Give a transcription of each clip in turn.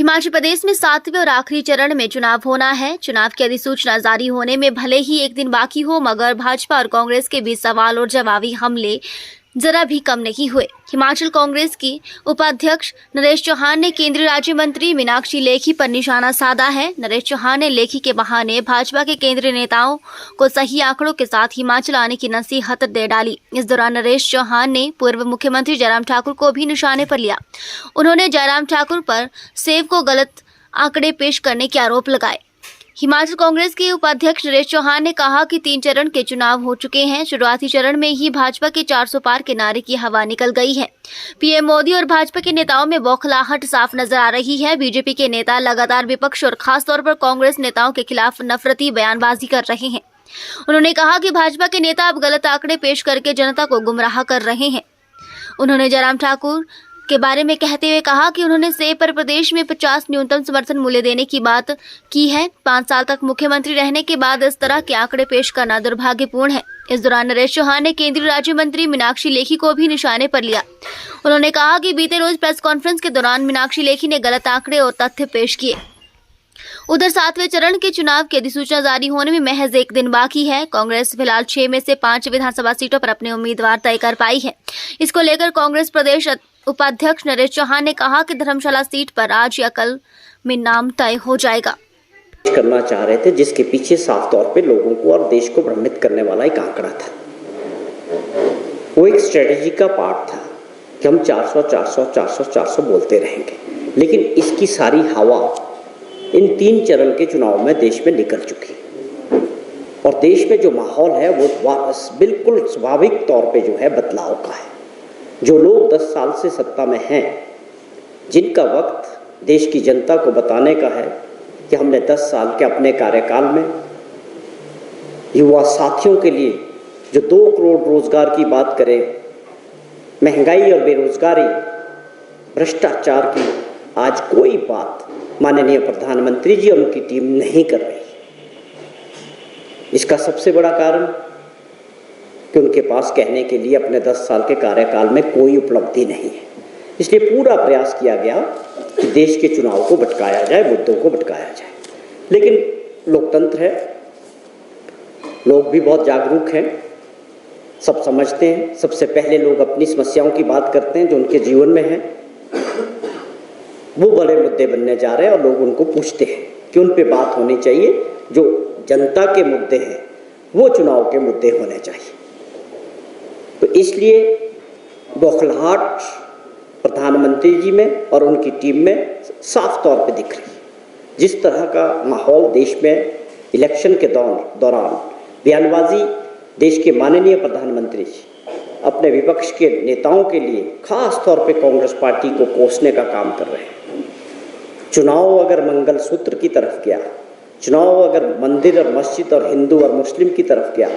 हिमाचल प्रदेश में 7वें और आखिरी चरण में चुनाव होना है। चुनाव की अधिसूचना जारी होने में भले ही एक दिन बाकी हो, मगर भाजपा और कांग्रेस के बीच सवाल और जवाबी हमले जरा भी कम नहीं हुए। हिमाचल कांग्रेस की उपाध्यक्ष नरेश चौहान ने केंद्रीय राज्य मंत्री मीनाक्षी लेखी पर निशाना साधा है। नरेश चौहान ने लेखी के बहाने भाजपा के केंद्रीय नेताओं को सही आंकड़ों के साथ हिमाचल आने की नसीहत दे डाली। इस दौरान नरेश चौहान ने पूर्व मुख्यमंत्री जयराम ठाकुर को भी निशाने पर लिया। उन्होंने जयराम ठाकुर पर सेब को गलत आंकड़े पेश करने के आरोप लगाए। हिमाचल कांग्रेस के उपाध्यक्ष नरेश चौहान ने कहा कि 3 चरण के चुनाव हो चुके हैं। शुरुआती चरण में ही भाजपा के 400 पार के नारे की हवा निकल गई है। पीएम मोदी और भाजपा के नेताओं में बौखलाहट साफ नजर आ रही है। बीजेपी के नेता लगातार विपक्ष और खासतौर पर कांग्रेस नेताओं के खिलाफ नफरती बयानबाजी कर रहे हैं। उन्होंने कहा कि भाजपा के नेता अब गलत आंकड़े पेश करके जनता को गुमराह कर रहे हैं। उन्होंने जयराम ठाकुर के बारे में कहते हुए कहा कि उन्होंने सेब पर प्रदेश में 50 न्यूनतम समर्थन मूल्य देने की बात की है। 5 साल तक मुख्यमंत्री रहने के बाद इस तरह के आंकड़े पेश करना दुर्भाग्यपूर्ण है। इस दौरान नरेश चौहान ने केंद्रीय राज्य मंत्री मीनाक्षी लेखी को भी निशाने पर लिया। उन्होंने कहा कि बीते रोज प्रेस कॉन्फ्रेंस के दौरान मीनाक्षी लेखी ने गलत आंकड़े और तथ्य पेश किए। उधर 7वें चरण के चुनाव की अधिसूचना जारी होने में महज एक दिन बाकी है। कांग्रेस फिलहाल 6 में से 5 विधानसभा सीटों पर अपने उम्मीदवार तय कर पाई है। इसको लेकर कांग्रेस प्रदेश उपाध्यक्ष नरेश चौहान ने कहा कि धर्मशाला सीट पर आज या कल में नाम तय हो जाएगा। करना चाह रहे थे, जिसके पीछे साफ तौर पे लोगों को और देश को भ्रमित करने वाला एक आंकड़ा था। वो एक स्ट्रेटेजी का पार्ट था कि हम 400 बोलते रहेंगे, लेकिन इसकी सारी हवा इन 3 चरण के चुनाव में देश में निकल चुकी और देश में जो माहौल है वो बिल्कुल स्वाभाविक तौर पे जो है बदलाव का है। जो लोग 10 साल से सत्ता में हैं, जिनका वक्त देश की जनता को बताने का है कि हमने 10 साल के अपने कार्यकाल में युवा साथियों के लिए जो 2 करोड़ रोजगार की बात करें, महंगाई और बेरोजगारी, भ्रष्टाचार की आज कोई बात माननीय प्रधानमंत्री जी और उनकी टीम नहीं कर रही। इसका सबसे बड़ा कारण कि उनके पास कहने के लिए अपने 10 साल के कार्यकाल में कोई उपलब्धि नहीं है। इसलिए पूरा प्रयास किया गया कि देश के चुनाव को भटकाया जाए, मुद्दों को भटकाया जाए। लेकिन लोकतंत्र है, लोग भी बहुत जागरूक हैं, सब समझते हैं। सबसे पहले लोग अपनी समस्याओं की बात करते हैं जो उनके जीवन में है। वो बड़े मुद्दे बनने जा रहे हैं और लोग उनको पूछते हैं कि उन पे बात होनी चाहिए। जो जनता के मुद्दे हैं वो चुनाव के मुद्दे होने चाहिए। तो इसलिए बौखलाहट प्रधानमंत्री जी में और उनकी टीम में साफ तौर पे दिख रही है। जिस तरह का माहौल देश में इलेक्शन के दौरान बयानबाजी देश के माननीय प्रधानमंत्री जी अपने विपक्ष के नेताओं के लिए खास तौर पे कांग्रेस पार्टी को कोसने का काम कर रहे हैं। चुनाव अगर मंगलसूत्र की तरफ गया, चुनाव अगर मंदिर और मस्जिद और हिंदू और मुस्लिम की तरफ गया,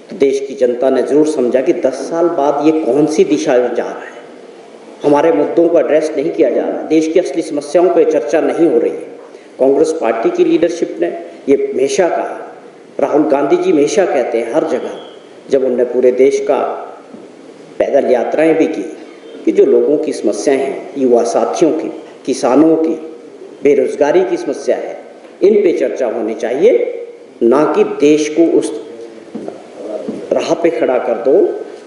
तो देश की जनता ने जरूर समझा कि 10 साल बाद ये कौन सी दिशा में जा रहा है। हमारे मुद्दों को एड्रेस नहीं किया जा रहा, देश की असली समस्याओं पर चर्चा नहीं हो रही है। कांग्रेस पार्टी की लीडरशिप ने ये हमेशा कहा, राहुल गांधी जी हमेशा कहते हैं हर जगह जब उन्होंने पूरे देश का पैदल यात्राएं भी की कि जो लोगों की समस्याएं हैं, युवा साथियों की, किसानों की, बेरोजगारी की समस्या है, इन पे चर्चा होनी चाहिए, ना कि देश को उस राह पे खड़ा कर दो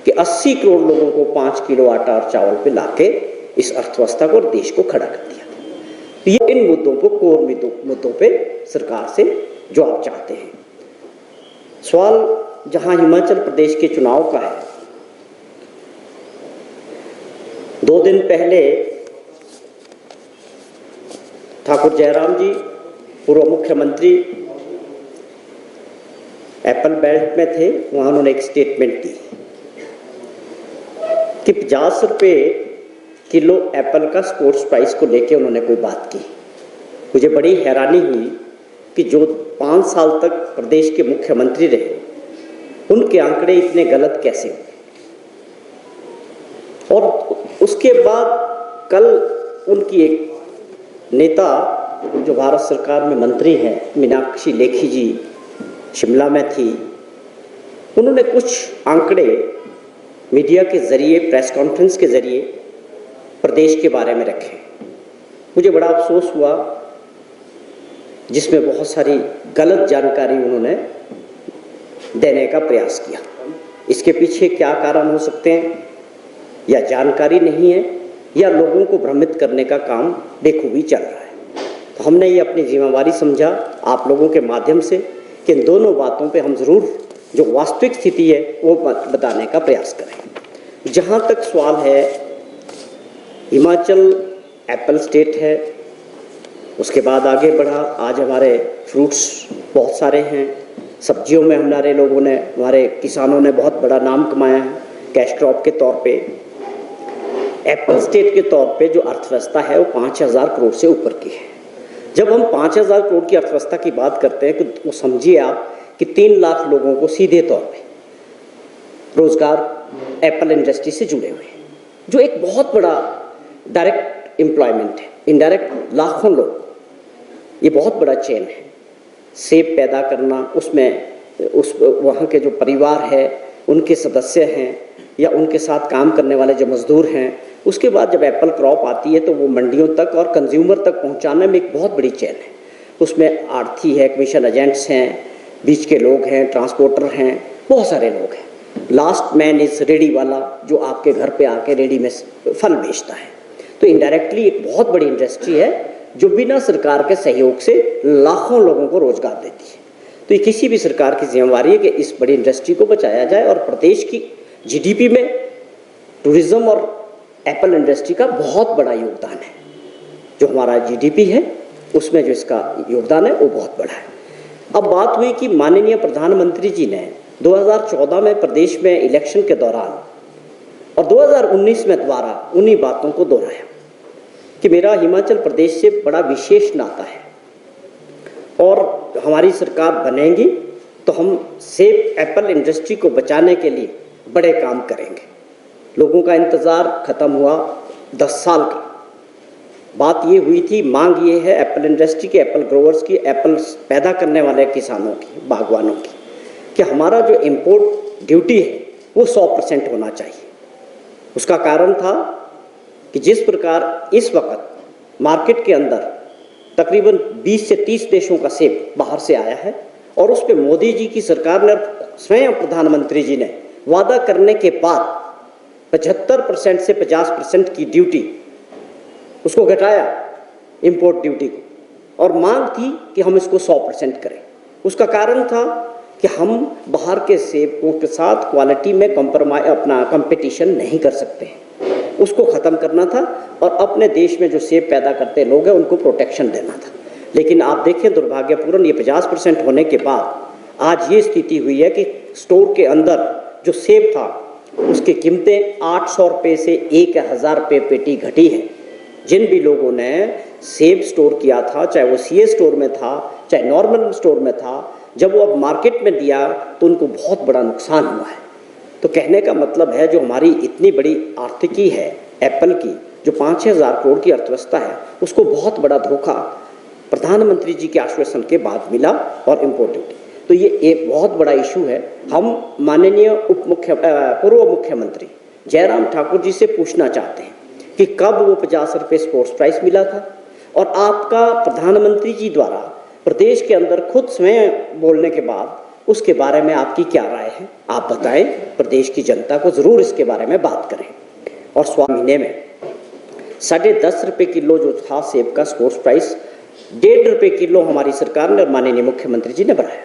कि 80 करोड़ लोगों को 5 किलो आटा और चावल पे लाके इस अर्थव्यवस्था को और देश को खड़ा कर दिया। तो ये इन मुद्दों को, कोर मुद्दों पे सरकार से जवाब चाहते हैं। सवाल जहां हिमाचल प्रदेश के चुनाव का है, 2 दिन पहले ठाकुर जयराम जी पूर्व मुख्यमंत्री एप्पल बेल्ट में थे। वहां उन्होंने एक स्टेटमेंट दी कि 50 रुपये किलो एप्पल का स्पोर्ट्स प्राइस को लेके उन्होंने कोई बात की। मुझे बड़ी हैरानी हुई कि जो 5 साल तक प्रदेश के मुख्यमंत्री रहे, उनके आंकड़े इतने गलत कैसे हुए। और उसके बाद कल उनकी एक नेता जो भारत सरकार में मंत्री हैं, मीनाक्षी लेखी जी, शिमला में थी। उन्होंने कुछ आंकड़े मीडिया के जरिए, प्रेस कॉन्फ्रेंस के जरिए प्रदेश के बारे में रखे। मुझे बड़ा अफसोस हुआ, जिसमें बहुत सारी गलत जानकारी उन्होंने देने का प्रयास किया। इसके पीछे क्या कारण हो सकते हैं? या जानकारी नहीं है, या लोगों को भ्रमित करने का काम बेखूबी चल रहा है। तो हमने ये अपनी जिम्मेवारी समझा आप लोगों के माध्यम से कि इन दोनों बातों पे हम ज़रूर जो वास्तविक स्थिति है वो बताने का प्रयास करें। जहाँ तक सवाल है, हिमाचल एप्पल स्टेट है, उसके बाद आगे बढ़ा। आज हमारे फ्रूट्स बहुत सारे हैं, सब्जियों में हमारे लोगों ने, हमारे किसानों ने बहुत बड़ा नाम कमाया है कैश क्रॉप के तौर पे। एप्पल स्टेट के तौर पे जो अर्थव्यवस्था है वो 5000 करोड़ से ऊपर की है। जब हम 5000 करोड़ की अर्थव्यवस्था की बात करते हैं तो समझिए आप कि 3 लाख लोगों को सीधे तौर पे रोजगार एप्पल इंडस्ट्री से जुड़े हुए हैं, जो एक बहुत बड़ा डायरेक्ट एम्प्लॉयमेंट है। इनडायरेक्ट लाखों लोग, ये बहुत बड़ा चेन है। सेब पैदा करना, उसमें वहाँ के जो परिवार है, उनके सदस्य हैं या उनके साथ काम करने वाले जो मजदूर हैं, उसके बाद जब एप्पल क्रॉप आती है तो वो मंडियों तक और कंज्यूमर तक पहुँचाने में एक बहुत बड़ी चेन है। उसमें आढ़ती है, कमीशन एजेंट्स हैं, बीच के लोग हैं, ट्रांसपोर्टर हैं, बहुत सारे लोग हैं। लास्ट मैन इज रेडी वाला, जो आपके घर पे आके रेडी में फल बेचता है। तो इनडायरेक्टली एक बहुत बड़ी इंडस्ट्री है जो बिना सरकार के सहयोग से लाखों लोगों को रोजगार देती है। तो ये किसी भी सरकार की जिम्मेवारी है कि इस बड़ी इंडस्ट्री को बचाया जाए, और प्रदेश की जीडीपी में टूरिज्म और एप्पल इंडस्ट्री का बहुत बड़ा योगदान है। जो हमारा जीडीपी है उसमें जो इसका योगदान है वो बहुत बड़ा है। अब बात हुई कि माननीय प्रधानमंत्री जी ने 2014 में प्रदेश में इलेक्शन के दौरान और 2019 में दोबारा उन्हीं बातों को दोहराया कि मेरा हिमाचल प्रदेश से बड़ा विशेष नाता है और हमारी सरकार बनेगी तो हम सेब एप्पल इंडस्ट्री को बचाने के लिए बड़े काम करेंगे। लोगों का इंतज़ार ख़त्म हुआ 10 साल का। बात ये हुई थी, मांग ये है एप्पल इंडस्ट्री की, एप्पल ग्रोवर्स की, एप्पल पैदा करने वाले किसानों की, बागवानों की, कि हमारा जो इम्पोर्ट ड्यूटी है वो 100% होना चाहिए। उसका कारण था कि जिस प्रकार इस वक्त मार्केट के अंदर तकरीबन 20 से 30 देशों का सेब बाहर से आया है, और उस पर मोदी जी की सरकार ने, स्वयं प्रधानमंत्री जी ने वादा करने के बाद 75% से 50% की ड्यूटी उसको घटाया, इंपोर्ट ड्यूटी को, और मांग थी कि हम इसको 100% करें। उसका कारण था कि हम बाहर के सेबों के साथ क्वालिटी में अपना कंपटीशन नहीं कर सकते हैं, उसको ख़त्म करना था और अपने देश में जो सेब पैदा करते लोग हैं उनको प्रोटेक्शन देना था। लेकिन आप देखें दुर्भाग्यपूर्ण, ये 50% होने के बाद आज ये स्थिति हुई है कि स्टोर के अंदर जो सेब था उसकी कीमतें 800 रुपये से 1000 रुपये पेटी घटी है। जिन भी लोगों ने सेब स्टोर किया था, चाहे वो सीए स्टोर में था चाहे नॉर्मल स्टोर में था, जब वो अब मार्केट में दिया तो उनको बहुत बड़ा नुकसान हुआ है। तो कहने का मतलब है, जो हमारी इतनी बड़ी आर्थिकी है एप्पल की, जो 5,000 करोड़ की अर्थव्यवस्था है, उसको बहुत बड़ा धोखा प्रधानमंत्री जी के आश्वासन के बाद मिला और इम्पोर्ट ड्यूटी। तो ये एक बहुत बड़ा इशू है। हम माननीय पूर्व मुख्यमंत्री जयराम ठाकुर जी से पूछना चाहते हैं कि कब वो 50 रुपये स्पोर्ट्स प्राइस मिला था, और आपका प्रधानमंत्री जी द्वारा प्रदेश के अंदर खुद स्वयं बोलने के बाद उसके बारे में आपकी क्या राय है, आप बताएं। प्रदेश की जनता को ज़रूर इसके बारे में बात करें। और महीने में 10.5 रुपये किलो जो था सेब का स्पोर्ट्स प्राइस, 1.5 रुपये किलो हमारी सरकार ने और माननीय मुख्यमंत्री जी ने बढ़ाया,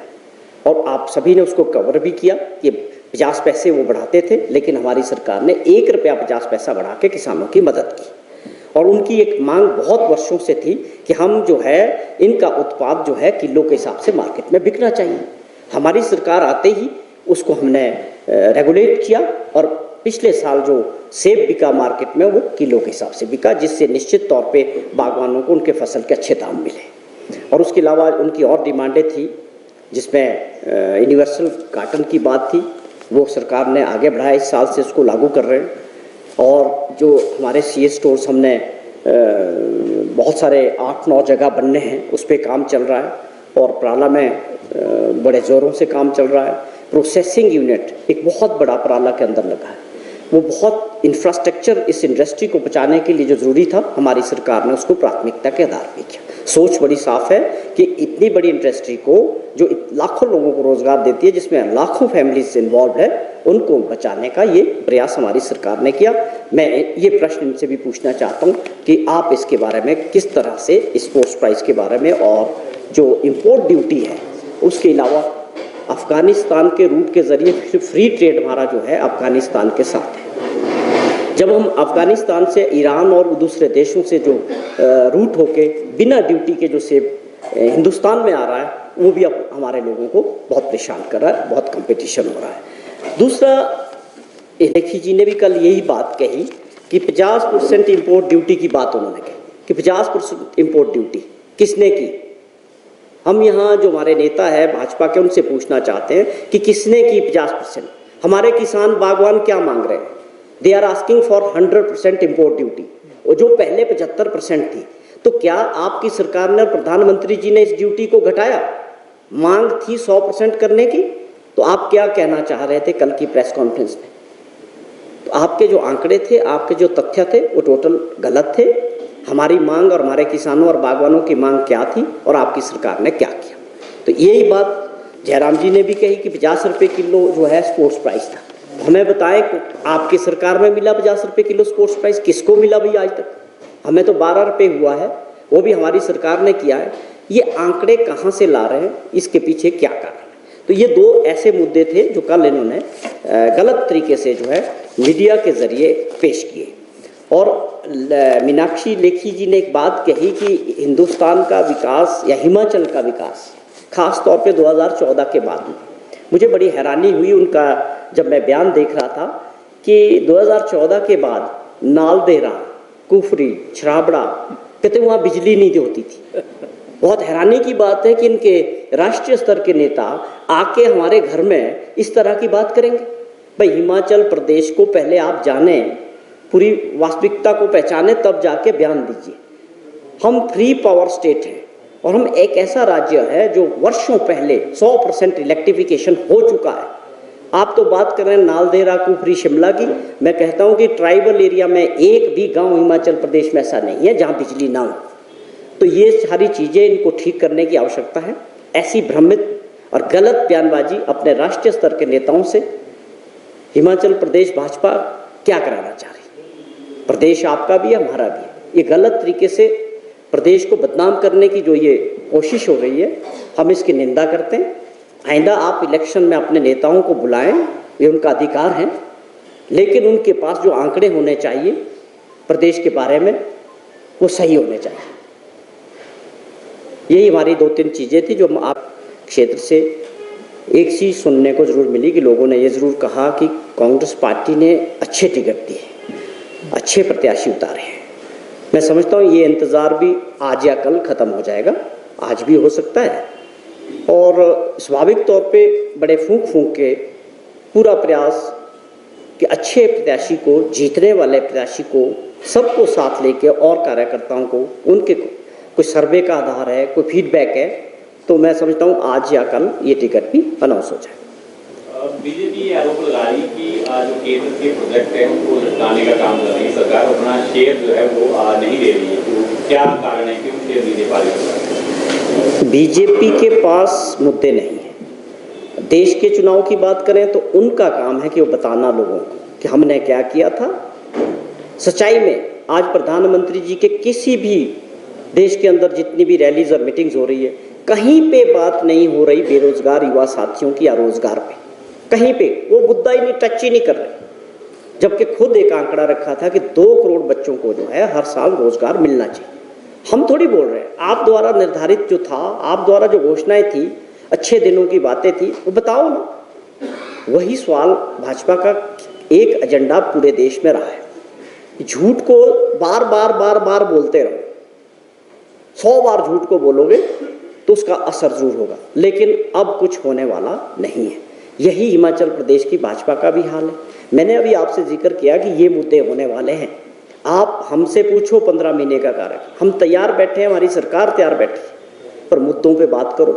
और आप सभी ने उसको कवर भी किया। ये 50 पैसे वो बढ़ाते थे, लेकिन हमारी सरकार ने 1 रुपया 50 पैसा बढ़ा के किसानों की मदद की। और उनकी एक मांग बहुत वर्षों से थी कि हम जो है इनका उत्पाद जो है किलो के हिसाब से मार्केट में बिकना चाहिए। हमारी सरकार आते ही उसको हमने रेगुलेट किया, और पिछले साल जो सेब बिका मार्केट में वो किलो के हिसाब से बिका, जिससे निश्चित तौर पे बागवानों को उनके फसल के अच्छे दाम मिले। और उसके अलावा उनकी और डिमांडें थी, जिसमें यूनिवर्सल कार्टन की बात थी, वो सरकार ने आगे बढ़ाया, इस साल से उसको लागू कर रहे हैं। और जो हमारे सीए स्टोर्स हमने बहुत सारे 8-9 जगह बनने हैं, उस पर काम चल रहा है, और पराला में बड़े ज़ोरों से काम चल रहा है। प्रोसेसिंग यूनिट एक बहुत बड़ा पराला के अंदर लगा है। वो बहुत इंफ्रास्ट्रक्चर इस इंडस्ट्री को बचाने के लिए जो ज़रूरी था, हमारी सरकार ने उसको प्राथमिकता के आधार पर किया। सोच बड़ी साफ है कि इतनी बड़ी इंडस्ट्री को जो लाखों लोगों को रोज़गार देती है, जिसमें लाखों फैमिलीज इन्वॉल्व है, उनको बचाने का ये प्रयास हमारी सरकार ने किया। मैं ये प्रश्न इनसे भी पूछना चाहता हूँ कि आप इसके बारे में किस तरह से स्पोर्ट्स प्राइज़ के बारे में और जो इम्पोर्ट ड्यूटी है उसके अलावा अफ़गानिस्तान के रूट के ज़रिए फ्री ट्रेड हमारा जो है अफ़गानिस्तान के साथ है। जब हम अफ़गानिस्तान से ईरान और दूसरे देशों से जो रूट होके बिना ड्यूटी के जो सेब हिंदुस्तान में आ रहा है, वो भी अब हमारे लोगों को बहुत परेशान कर रहा है, बहुत कंपटीशन हो रहा है। दूसरा, लेखी जी ने भी कल यही बात कही कि 50% इम्पोर्ट ड्यूटी की बात उन्होंने कही कि 50% इम्पोर्ट ड्यूटी किसने की। हम यहाँ जो हमारे नेता है भाजपा के, उनसे पूछना चाहते हैं कि किसने की 50%। हमारे किसान बागवान क्या मांग रहे हैं? They are asking for 100% import duty, और जो पहले 75% थी। तो क्या आपकी सरकार ने और प्रधानमंत्री जी ने इस ड्यूटी को घटाया? मांग थी 100% करने की, तो आप क्या कहना चाह रहे थे कल की प्रेस कॉन्फ्रेंस में? तो आपके जो आंकड़े थे, आपके जो तथ्य थे, वो टोटल गलत थे। हमारी मांग और हमारे किसानों और बागवानों की मांग क्या थी और आपकी सरकार ने क्या किया? तो यही बात जयराम जी ने भी कही कि 50 रुपये किलो जो है स्पोर्ट्स प्राइस था। हमें बताएं, आपकी सरकार में मिला 50 रुपये किलो स्पोर्ट्स प्राइस? किसको मिला भाई आज तक? हमें तो 12 रुपये हुआ है, वो भी हमारी सरकार ने किया है। ये आंकड़े कहाँ से ला रहे हैं, इसके पीछे क्या कारण है? तो ये दो ऐसे मुद्दे थे जो कल इन्होंने गलत तरीके से जो है मीडिया के ज़रिए पेश किए। और मीनाक्षी लेखी जी ने एक बात कही कि हिंदुस्तान का विकास या हिमाचल का विकास खास तौर पे 2014 के बाद में, मुझे बड़ी हैरानी हुई उनका जब मैं बयान देख रहा था कि 2014 के बाद नालदेहरा, कुफरी, छराबड़ा, कहते वहाँ बिजली नहीं होती थी। बहुत हैरानी की बात है कि इनके राष्ट्रीय स्तर के नेता आके हमारे घर में इस तरह की बात करेंगे। भाई हिमाचल प्रदेश को पहले आप जाने, पूरी वास्तविकता को पहचाने, तब जाके बयान दीजिए। हम फ्री पावर स्टेट हैं और हम एक ऐसा राज्य है जो वर्षों पहले 100% इलेक्ट्रिफिकेशन हो चुका है। आप तो बात कर रहे हैं नालदेहरा, कुफरी, शिमला की। मैं कहता हूं कि ट्राइबल एरिया में एक भी गांव हिमाचल प्रदेश में ऐसा नहीं है जहां बिजली ना हो। तो ये सारी चीज़ें इनको ठीक करने की आवश्यकता है। ऐसी भ्रमित और गलत बयानबाजी अपने राष्ट्रीय स्तर के नेताओं से हिमाचल प्रदेश भाजपा क्या कराना चाह रही है? प्रदेश आपका भी है, हमारा भी है। ये गलत तरीके से प्रदेश को बदनाम करने की जो ये कोशिश हो रही है, हम इसकी निंदा करते हैं। आइंदा आप इलेक्शन में अपने नेताओं को बुलाएं, ये उनका अधिकार है, लेकिन उनके पास जो आंकड़े होने चाहिए प्रदेश के बारे में वो सही होने चाहिए। यही हमारी 2-3 चीज़ें थी जो आप क्षेत्र से एक चीज़ सुनने को ज़रूर मिली कि लोगों ने ये ज़रूर कहा कि कांग्रेस पार्टी ने अच्छे टिकट दिए, अच्छे प्रत्याशी उतारे हैं। मैं समझता हूँ ये इंतज़ार भी आज या कल ख़त्म हो जाएगा, आज भी हो सकता है। और स्वाभाविक तौर पे बड़े फूंक के पूरा प्रयास कि अच्छे प्रत्याशी को, जीतने वाले प्रत्याशी को, सबको साथ लेके और कार्यकर्ताओं को, उनके कोई सर्वे का आधार है, कोई फीडबैक है, तो मैं समझता हूँ आज या कल ये टिकट भी अनाउंस हो जाए। बीजेपी ये आरोप लगा रही कि जो केंद्र के प्रोजेक्ट है उनको लटकाने का काम कर रही है सरकार, अपना शेयर जो है वो नहीं दे रही है। तो क्या कारण है, क्यों शेयर नहीं दे पा रही है? बीजेपी के पास मुद्दे नहीं है। देश के चुनाव की बात करें तो उनका काम है कि वो बताना लोगों को कि हमने क्या किया था। सच्चाई में आज प्रधानमंत्री जी के किसी भी देश के अंदर जितनी भी रैलीज और मीटिंग्स हो रही है, कहीं पे बात नहीं हो रही बेरोजगार युवा साथियों की या रोजगार पे। कहीं पे वो मुद्दा ही नहीं, टच ही नहीं कर रहे। जबकि खुद एक आंकड़ा रखा था कि 2 करोड़ बच्चों को जो है हर साल रोजगार मिलना चाहिए। हम थोड़ी बोल रहे हैं, आप द्वारा निर्धारित जो था, आप द्वारा जो घोषणाएं थी, अच्छे दिनों की बातें थी, वो बताओ ना। वही सवाल भाजपा का एक एजेंडा पूरे देश में रहा है। झूठ को बार बार बोलते रहो। 100 बार झूठ को बोलोगे तो उसका असर जरूर होगा, लेकिन अब कुछ होने वाला नहीं है। यही हिमाचल प्रदेश की भाजपा का भी हाल है। मैंने अभी आपसे जिक्र किया कि ये मुद्दे होने वाले हैं। आप हमसे पूछो 15 महीने का कार्यक्रम, हम तैयार बैठे हैं, हमारी सरकार तैयार बैठी है, पर मुद्दों पे बात करो।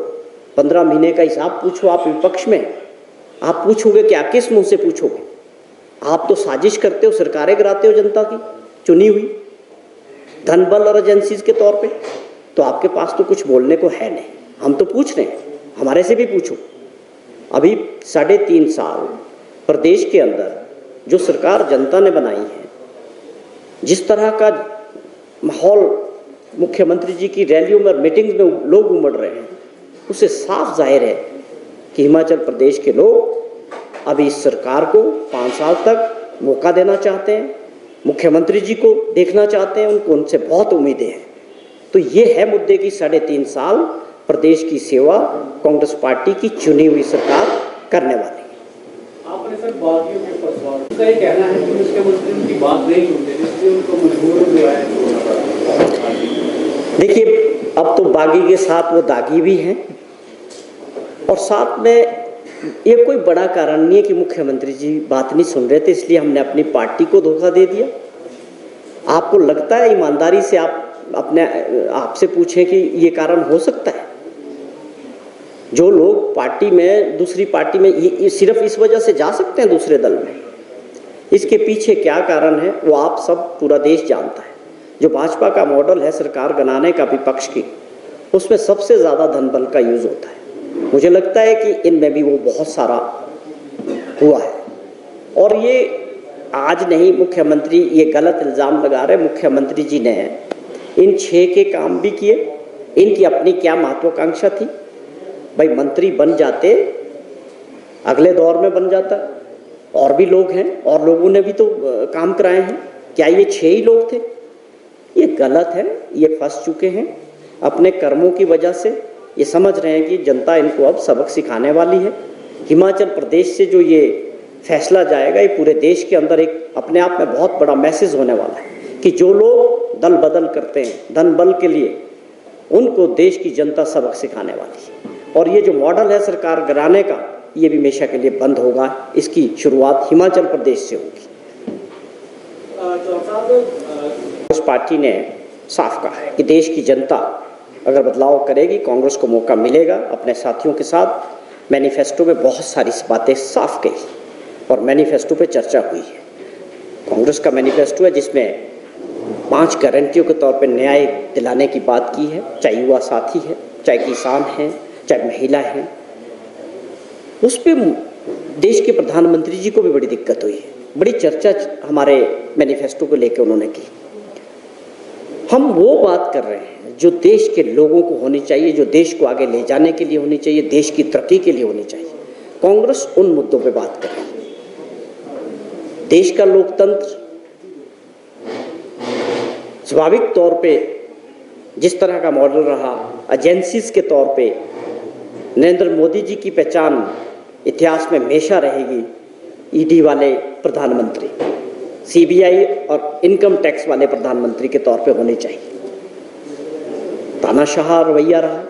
15 महीने का हिसाब पूछो, आप विपक्ष में आप पूछोगे क्या, किस मुंह से पूछोगे? आप तो साजिश करते हो, सरकारें गिराते हो जनता की चुनी हुई, धन बल और एजेंसीज के तौर पे। तो आपके पास तो कुछ बोलने को है नहीं। हम तो पूछ रहे हैं, हमारे से भी पूछो। अभी 3.5 साल प्रदेश के अंदर जो सरकार जनता ने बनाई है, जिस तरह का माहौल मुख्यमंत्री जी की रैलियों में और मीटिंग्स में लोग उमड़ रहे हैं, उससे साफ जाहिर है कि हिमाचल प्रदेश के लोग अभी इस सरकार को 5 साल तक मौका देना चाहते हैं, मुख्यमंत्री जी को देखना चाहते हैं, उनसे बहुत उम्मीदें हैं। तो ये है मुद्दे की 3.5 साल प्रदेश की सेवा कांग्रेस पार्टी की चुनी हुई सरकार करने वाली है। आपने सर बागियों के ऊपर सवाल, उनका ये कहना है कि मुख्यमंत्री उनकी बात नहीं सुनते, जिससे उनको मजबूर हो गया है। देखिए, अब तो बागी के साथ वो दागी भी हैं, और साथ में ये कोई बड़ा कारण नहीं है कि मुख्यमंत्री जी बात नहीं सुन रहे थे इसलिए हमने अपनी पार्टी को धोखा दे दिया। आपको लगता है, ईमानदारी से आप आपसे पूछें कि ये कारण हो सकता है? जो लोग पार्टी में, दूसरी पार्टी में ये सिर्फ इस वजह से जा सकते हैं दूसरे दल में, इसके पीछे क्या कारण है वो आप सब, पूरा देश जानता है। जो भाजपा का मॉडल है सरकार बनाने का विपक्ष की, उसमें सबसे ज़्यादा धन बल का यूज़ होता है। मुझे लगता है कि इनमें भी वो बहुत सारा हुआ है। और ये आज नहीं, मुख्यमंत्री ये गलत इल्ज़ाम लगा रहे। मुख्यमंत्री जी ने इन 6 के काम भी किए। इनकी अपनी क्या महत्वाकांक्षा थी? भाई मंत्री बन जाते, अगले दौर में बन जाता, और भी लोग हैं और लोगों ने भी तो काम कराए हैं। क्या ये 6 ही लोग थे? ये गलत है। ये फंस चुके हैं अपने कर्मों की वजह से। ये समझ रहे हैं कि जनता इनको अब सबक सिखाने वाली है। हिमाचल प्रदेश से जो ये फैसला जाएगा, ये पूरे देश के अंदर एक अपने आप में बहुत बड़ा मैसेज होने वाला है कि जो लोग दल बदल करते हैं धन बल के लिए, उनको देश की जनता सबक सिखाने वाली है। और ये जो मॉडल है सरकार गिराने का, ये भी हमेशा के लिए बंद होगा। इसकी शुरुआत हिमाचल प्रदेश से होगी। कांग्रेस पार्टी ने साफ कहा है कि देश की जनता अगर बदलाव करेगी, कांग्रेस को मौका मिलेगा। अपने साथियों के साथ मैनिफेस्टो में बहुत सारी बातें साफ कही और मैनिफेस्टो पे चर्चा हुई है। कांग्रेस का मैनिफेस्टो है जिसमें 5 गारंटियों के तौर पे न्याय दिलाने की बात की है, चाहे युवा साथी है, चाहे किसान हैं, चाहे महिला हैं। उस पर देश के प्रधानमंत्री जी को भी बड़ी दिक्कत हुई है। बड़ी चर्चा हमारे मैनिफेस्टो को लेकर उन्होंने की। हम वो बात कर रहे हैं जो देश के लोगों को होनी चाहिए, जो देश को आगे ले जाने के लिए होनी चाहिए, देश की तरक्की के लिए होनी चाहिए। कांग्रेस उन मुद्दों पे बात कर रही है। देश का लोकतंत्र स्वाभाविक तौर पे जिस तरह का मॉडल रहा, एजेंसीज के तौर पे नरेंद्र मोदी जी की पहचान इतिहास में हमेशा रहेगी। ईडी वाले प्रधानमंत्री, सीबीआई और इनकम टैक्स वाले प्रधानमंत्री के तौर पे होने चाहिए। तानाशाह रवैया रहा,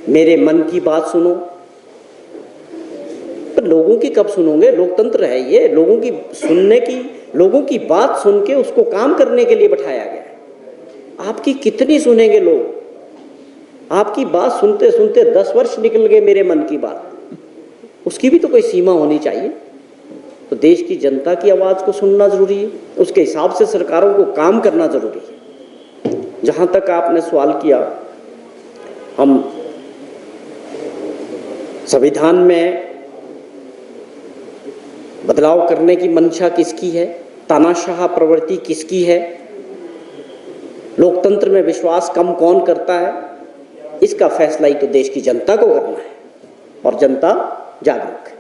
मेरे मन की बात सुनो। तो लोगों की कब सुनोगे? लोकतंत्र है ये, लोगों की सुनने की, लोगों की बात सुन के उसको काम करने के लिए बैठाया गया है। आपकी कितनी सुनेंगे लोग? आपकी बात सुनते सुनते 10 वर्ष निकल गए मेरे मन की बात। उसकी भी तो कोई सीमा होनी चाहिए। तो देश की जनता की आवाज़ को सुनना ज़रूरी है, उसके हिसाब से सरकारों को काम करना ज़रूरी है। जहाँ तक आपने सवाल किया, हम संविधान में बदलाव करने की मंशा किसकी है, तानाशाह प्रवृत्ति किसकी है, लोकतंत्र में विश्वास कम कौन करता है, इसका फैसला ही तो देश की जनता को करना है। और जनता जागरूक है।